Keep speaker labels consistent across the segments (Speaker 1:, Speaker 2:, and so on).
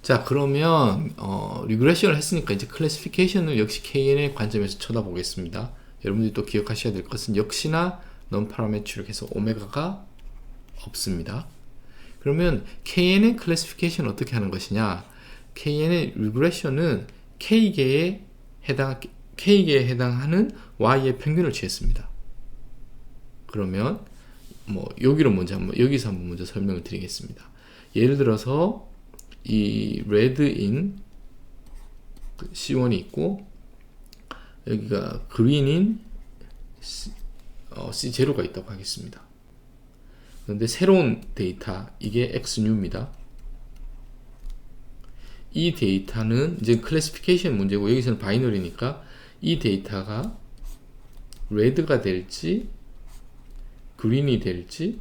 Speaker 1: 자, 그러면 리그레션을 했으니까 이제 클래시피케이션을 역시 KN의 관점에서 쳐다보겠습니다. 여러분들이 또 기억하셔야 될 것은 역시나 non-parametric해서 오메가가 없습니다. 그러면 KN의 클래시피케이션 어떻게 하는 것이냐? KN의 리그레션은 K개에 해당하는 Y의 평균을 취했습니다. 그러면 여기서 한번 먼저 설명을 드리겠습니다. 예를 들어서 이 red인 C1이 있고 여기가 green인 C0가 있다고 하겠습니다. 그런데 새로운 데이터, 이게 Xnew입니다. 이 데이터는 이제 클래시피케이션 문제고 여기서는 바이너리니까 이 데이터가 red가 될지 green이 될지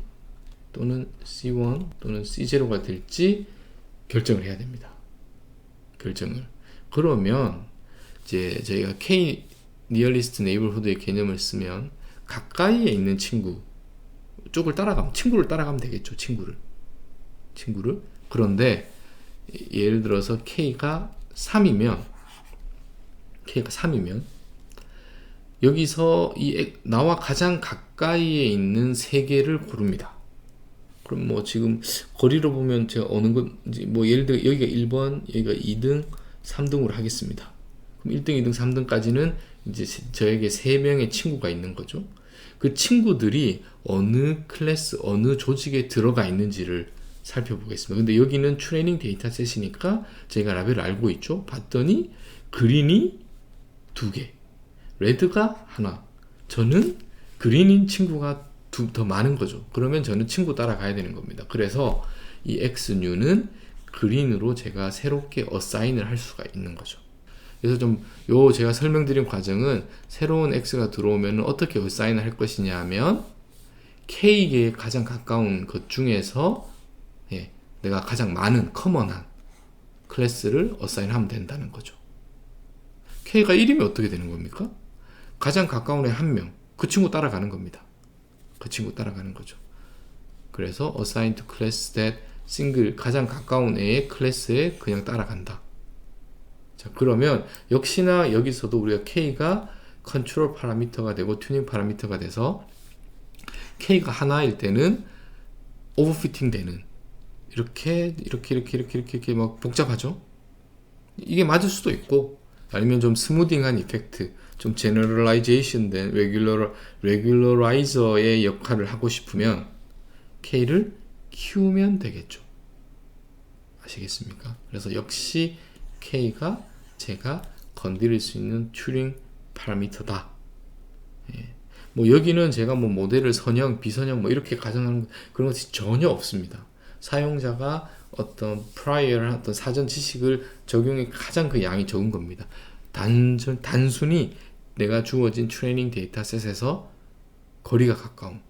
Speaker 1: 또는 C1 또는 C0가 될지 결정을 해야 됩니다. 결정을. 그러면 이제 저희가 K nearest neighborhood의 개념을 쓰면 가까이에 있는 친구를 따라가면 되겠죠. 친구를. 그런데 예를 들어서 K가 3이면 여기서 나와 가장 가까이에 있는 세 개를 고릅니다. 그럼 뭐 지금 거리로 보면 제가 어느 건지 예를 들어 여기가 1번, 여기가 2등, 3등으로 하겠습니다. 그럼 1등, 2등, 3등까지는 이제 저에게 3명의 친구가 있는 거죠. 그 친구들이 어느 클래스, 어느 조직에 들어가 있는지를 살펴보겠습니다. 근데 여기는 트레이닝 데이터셋이니까 제가 라벨을 알고 있죠. 봤더니 그린이 2개, 레드가 하나. 저는 그린인 친구가 더 많은 거죠. 그러면 저는 친구 따라가야 되는 겁니다. 그래서 이 Xnew는 그린으로 제가 새롭게 어사인을 할 수가 있는 거죠. 그래서 제가 설명드린 과정은 새로운 X가 들어오면 어떻게 어사인을 할 것이냐 하면 K계에 가장 가까운 것 중에서 내가 가장 많은 커먼한 클래스를 어사인하면 된다는 거죠. K가 1이면 어떻게 되는 겁니까? 가장 가까운 애 1명, 그 친구 따라가는 겁니다. 그 친구 따라가는 거죠. 그래서 assign to class that single, 가장 가까운 애의 클래스에 그냥 따라간다. 자, 그러면 역시나 여기서도 우리가 K가 컨트롤 파라미터가 되고 튜닝 파라미터가 돼서 K가 하나일 때는 오버피팅 되는 이렇게 막 복잡하죠. 이게 맞을 수도 있고 아니면 좀 스무딩한 이펙트, 좀 제너럴라이제이션 된 레귤러라이저의 역할을 하고 싶으면 K를 키우면 되겠죠. 아시겠습니까? 그래서 역시 K가 제가 건드릴 수 있는 튜링 파라미터다. 여기는 제가 모델을 선형, 비선형 이렇게 가정하는 그런 것이 전혀 없습니다. 사용자가 어떤 프라이어를 어떤 사전 지식을 적용해 가장 그 양이 적은 겁니다. 단순히 내가 주어진 트레이닝 데이터셋에서 거리가 가까운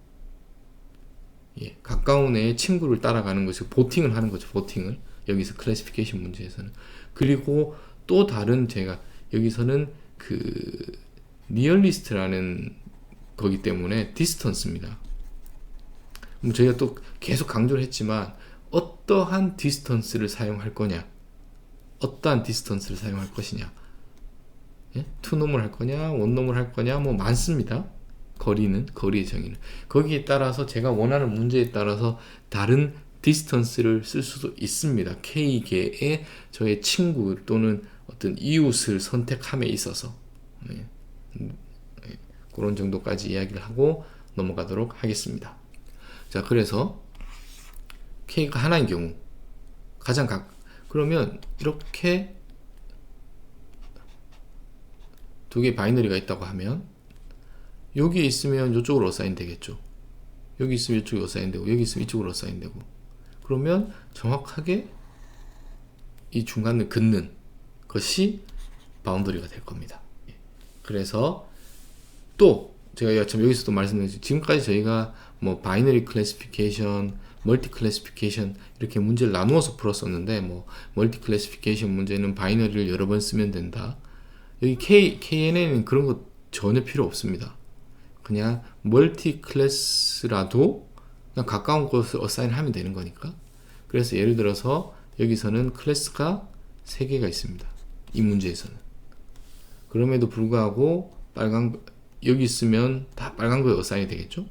Speaker 1: 애의 친구를 따라가는 것이 보팅을 하는 거죠. 보팅을 여기서 클래시피케이션 문제에서는. 그리고 또 다른 제가 여기서는 그 니얼리스트라는 거기 때문에 디스턴스입니다. 저희가 또 계속 강조를 했지만 어떠한 디스턴스를 사용할 거냐, 어떠한 디스턴스를 사용할 것이냐, 투놈을 할 거냐, 원놈을 할 거냐, 많습니다. 거리의 정의는. 거기에 따라서 제가 원하는 문제에 따라서 다른 디스턴스를 쓸 수도 있습니다. K계의 저의 친구 또는 어떤 이웃을 선택함에 있어서. 그런 정도까지 이야기를 하고 넘어가도록 하겠습니다. 자, 그래서 K가 하나인 경우 그러면 이렇게 두 개의 바이너리가 있다고 하면 여기에 있으면 이쪽으로 어사인 되겠죠. 여기 있으면 이쪽으로 어사인 되고 여기 있으면 이쪽으로 어사인 되고 그러면 정확하게 이 중간을 긋는 것이 바운더리가 될 겁니다. 그래서 또 제가 여기서도 말씀드렸죠. 지금까지 저희가 바이너리 클래시피케이션, 멀티 클래시피케이션 이렇게 문제를 나누어서 풀었었는데 멀티 클래시피케이션 문제는 바이너리를 여러 번 쓰면 된다. 여기 KNN은 그런 거 전혀 필요 없습니다. 그냥 멀티 클래스라도 그냥 가까운 곳을 어사인 하면 되는 거니까. 그래서 예를 들어서 여기서는 클래스가 3개가 있습니다. 이 문제에서는. 그럼에도 불구하고 여기 있으면 다 빨간 거에 어사인이 되겠죠?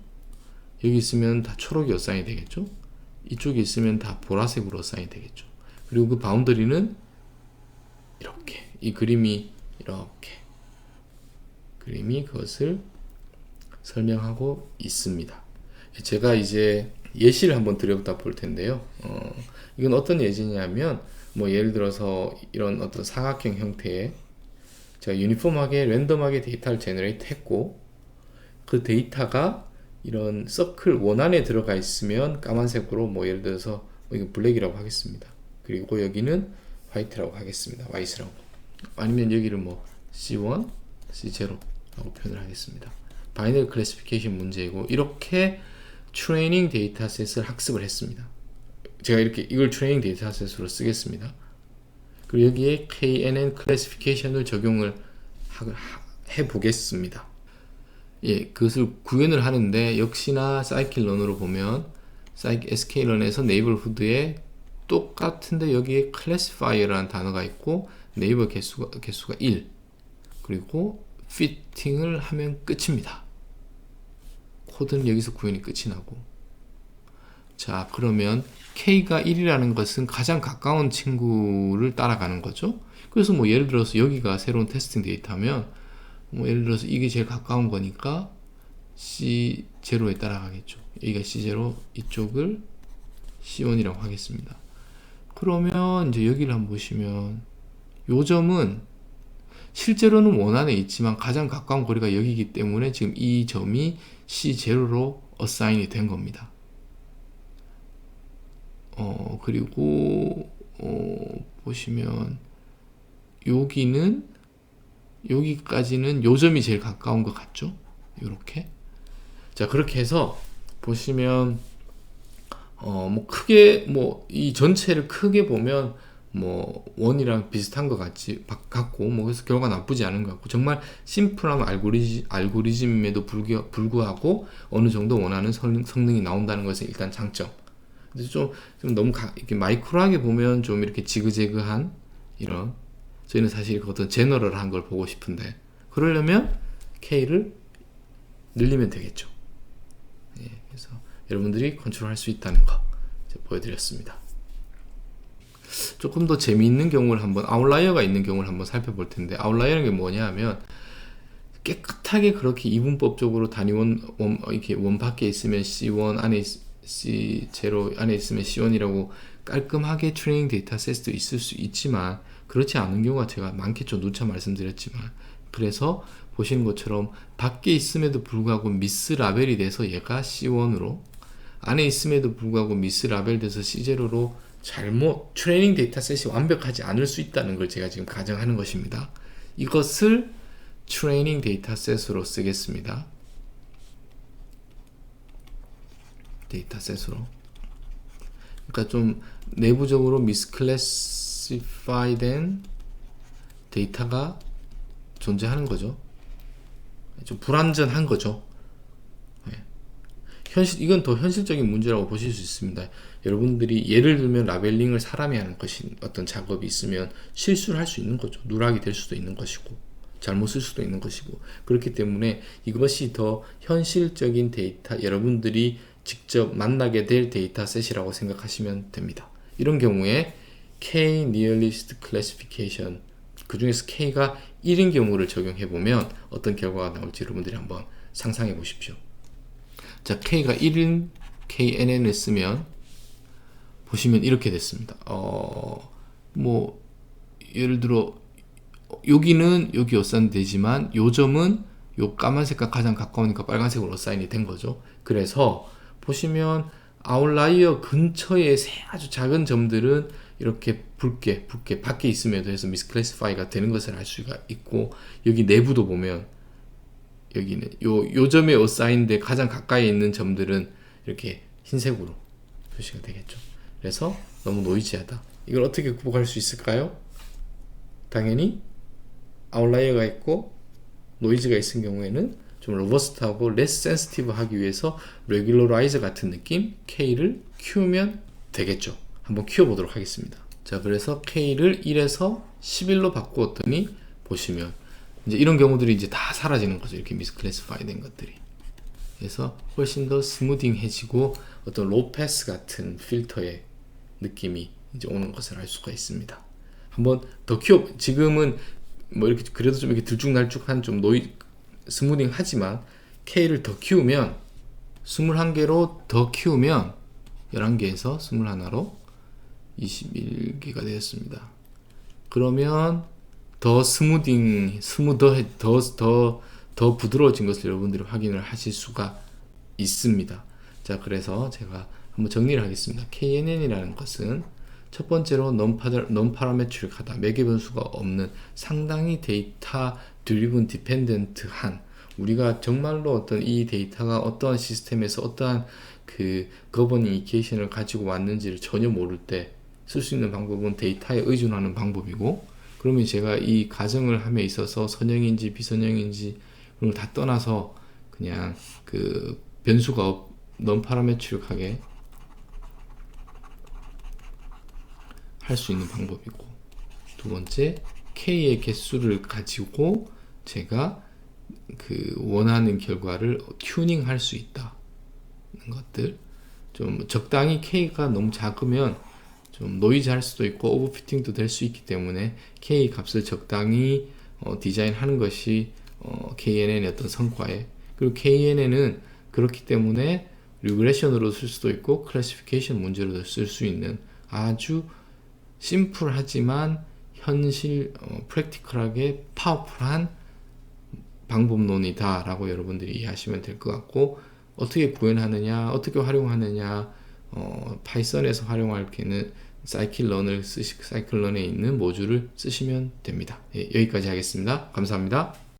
Speaker 1: 여기 있으면 다 초록이 어사인이 되겠죠? 이쪽에 있으면 다 보라색으로 어사인이 되겠죠? 그리고 그 바운더리는 이렇게, 이 그림이 이렇게 그림이 그것을 설명하고 있습니다. 제가 이제 예시를 한번 드려다 볼 텐데요. 이건 어떤 예제냐면, 뭐 예를 들어서 이런 어떤 사각형 형태의 제가 유니폼하게 랜덤하게 데이터를 제너레이트 했고, 그 데이터가 이런 서클 원 안에 들어가 있으면 까만색으로, 뭐 예를 들어서 이거 블랙이라고 하겠습니다. 그리고 여기는 화이트라고 하겠습니다. 화이트라고. 아니면 여기를 뭐 C1, C0라고 표현을 하겠습니다. 바이너리 클래시피케이션 문제이고, 이렇게 트레이닝 데이터셋을 학습을 했습니다. 제가 이렇게 이걸 트레이닝 데이터셋으로 쓰겠습니다. 그리고 여기에 KNN 클래시피케이션을 적용을 해 보겠습니다. 예, 그것을 구현을 하는데, 역시나 사이클런으로 보면 sk런에서 네이버후드에 똑같은데 여기에 classifier라는 단어가 있고 네이버 개수가 1, 그리고 fitting을 하면 끝입니다. 코드는 여기서 구현이 끝이 나고, 자, 그러면 K가 1이라는 것은 가장 가까운 친구를 따라가는 거죠. 그래서 뭐 예를 들어서 여기가 새로운 테스팅 데이터면, 뭐 예를 들어서 이게 제일 가까운 거니까 C0에 따라가겠죠. 여기가 C0, 이쪽을 C1이라고 하겠습니다. 그러면 이제 여기를 한번 보시면, 요 점은 실제로는 원 안에 있지만 가장 가까운 거리가 여기이기 때문에 지금 이 점이 C0로 어사인이 된 겁니다. 그리고 보시면 여기까지는 요 점이 제일 가까운 것 같죠? 요렇게. 자, 그렇게 해서 보시면 뭐 크게 뭐 이 전체를 크게 보면 뭐 원이랑 비슷한 것 같고, 뭐 그래서 결과가 나쁘지 않은 것 같고, 정말 심플한 알고리즘임에도 불구하고 어느 정도 원하는 성능이 나온다는 것은 일단 장점. 근데 좀 너무 이렇게 마이크로하게 보면 좀 이렇게 지그재그한 이런, 저희는 사실 어떤 제너럴한 걸 보고 싶은데, 그러려면 K를 늘리면 되겠죠. 예, 그래서 여러분들이 컨트롤할 수 있다는 거 보여드렸습니다. 조금 더 재미있는 경우를 한번, 아웃라이어가 있는 경우를 한번 살펴볼 텐데, 아웃라이어는 게 뭐냐 하면, 깨끗하게 그렇게 이분법적으로 단위원 이렇게 원 밖에 있으면 C1 안에 C0 안에 있으면 C1이라고 깔끔하게 트레이닝 데이터 셋도 있을 수 있지만, 그렇지 않은 경우가 제가 많겠죠. 누차 말씀드렸지만. 그래서 보시는 것처럼 밖에 있음에도 불구하고 미스 라벨이 돼서 얘가 C1으로, 안에 있음에도 불구하고 미스 라벨 돼서 C0로 트레이닝 데이터셋이 완벽하지 않을 수 있다는 걸 제가 지금 가정하는 것입니다. 이것을 트레이닝 데이터셋으로 쓰겠습니다. 데이터셋으로. 그러니까 좀 내부적으로 misclassified된 데이터가 존재하는 거죠. 좀 불완전한 거죠. 이건 더 현실적인 문제라고 보실 수 있습니다. 여러분들이 예를 들면 라벨링을 사람이 하는 것이 어떤 작업이 있으면 실수를 할 수 있는 거죠. 누락이 될 수도 있는 것이고, 잘못 쓸 수도 있는 것이고, 그렇기 때문에 이것이 더 현실적인 데이터, 여러분들이 직접 만나게 될 데이터셋이라고 생각하시면 됩니다. 이런 경우에 K Nearest Classification, 그 중에서 K가 1인 경우를 적용해 보면 어떤 결과가 나올지 여러분들이 한번 상상해 보십시오. 자, K가 1인 KNN을 쓰면 보시면 이렇게 됐습니다. 뭐 예를 들어 여기는 여기 어사인 되지만 요 점은 요 까만색과 가장 가까우니까 빨간색으로 어사인이 된 거죠. 그래서 보시면 아웃라이어 근처에 아주 작은 점들은 이렇게 붉게 밖에 있음에도 해서 미스클래시파이가 되는 것을 알 수가 있고, 여기 내부도 보면 여기는 요 점에 어사인데 가장 가까이 있는 점들은 이렇게 흰색으로 표시가 되겠죠. 그래서 너무 노이즈하다. 이걸 어떻게 극복할 수 있을까요? 당연히 아웃라이어가 있고 노이즈가 있은 경우에는 좀 로버스트하고 less sensitive 하기 위해서 regularize 같은 느낌 K를 키우면 되겠죠. 한번 키워보도록 하겠습니다. 자, 그래서 K를 1에서 11로 바꾸었더니 보시면 이제 이런 경우들이 이제 다 사라지는 거죠. 이렇게 미스클래시파이 된 것들이. 그래서 훨씬 더 스무딩해지고 어떤 로우 패스 같은 필터의 느낌이 이제 오는 것을 알 수가 있습니다. 한번 더 지금은 뭐 이렇게 그래도 좀 이렇게 들쭉날쭉한 좀 스무딩 하지만 K를 더 키우면 21개로 더 키우면 11개에서 21로 21개가 되었습니다. 그러면 더 더 부드러워진 것을 여러분들이 확인을 하실 수가 있습니다. 자, 그래서 제가 한번 정리를 하겠습니다. KNN이라는 것은 첫 번째로 non-parametric하다, 매개 변수가 없는 상당히 데이터 드리븐 디펜던트한, 우리가 정말로 어떤 이 데이터가 어떠한 시스템에서 어떠한 그 거버닝 이케이션을 가지고 왔는지를 전혀 모를 때 쓸 수 있는 방법은 데이터에 의존하는 방법이고, 그러면 제가 이 가정을 함에 있어서 선형인지 비선형인지 그런 걸 다 떠나서 그냥 그 변수가 non-parametric하게 할 수 있는 방법이고, 두 번째 K의 개수를 가지고 제가 그 원하는 결과를 튜닝 할 수 있다는 것들. 좀 적당히 K가 너무 작으면 좀 노이즈 할 수도 있고 오버피팅도 될 수 있기 때문에 K 값을 적당히 디자인하는 것이 KNN의 어떤 성과에, 그리고 KNN은 그렇기 때문에 리그레션으로 쓸 수도 있고 클래시피케이션 문제로도 쓸 수 있는 아주 심플하지만 현실 프랙티컬하게 파워풀한 방법론이다 라고 여러분들이 이해하시면 될 것 같고, 어떻게 구현하느냐, 어떻게 활용하느냐, 파이썬에서 활용할 때는 사이클런에 있는 모듈을 쓰시면 됩니다. 예, 여기까지 하겠습니다. 감사합니다.